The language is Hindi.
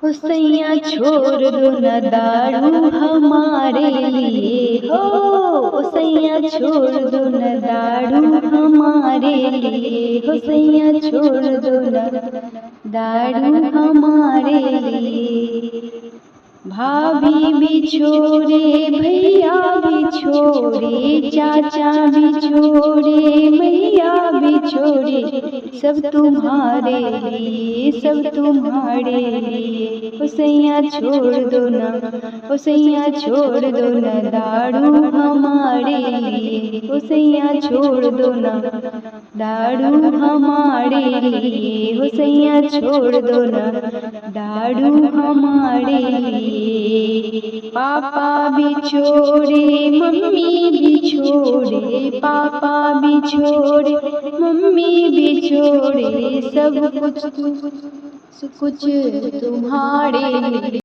हो सैया छोड़ दो न दारू हमारे लिए हो सैया छोड़ दो न दारू हमारे लिए हो सैया छोड़ दो न दारू हमारे लिए। भाभी भी छोड़े भैया भी छोड़े चाचा भी छोड़े मैया भी छोड़े सब तुम्हारे लिए सब तुम्हारे लिए। हो सैया छोड़ दो ना हो सैया छोड़ दो ना दारू हमारे लिए हो सैया छोड़ दो ना दारू हमारे लिए हो सैया छोड़ दो ना दारू हमारे लिए। पापा भी छोड़े मम्मी भी छोड़े पापा भी छोड़े मम्मी भी छोड़े सब कुछ तुम्हारे लिए।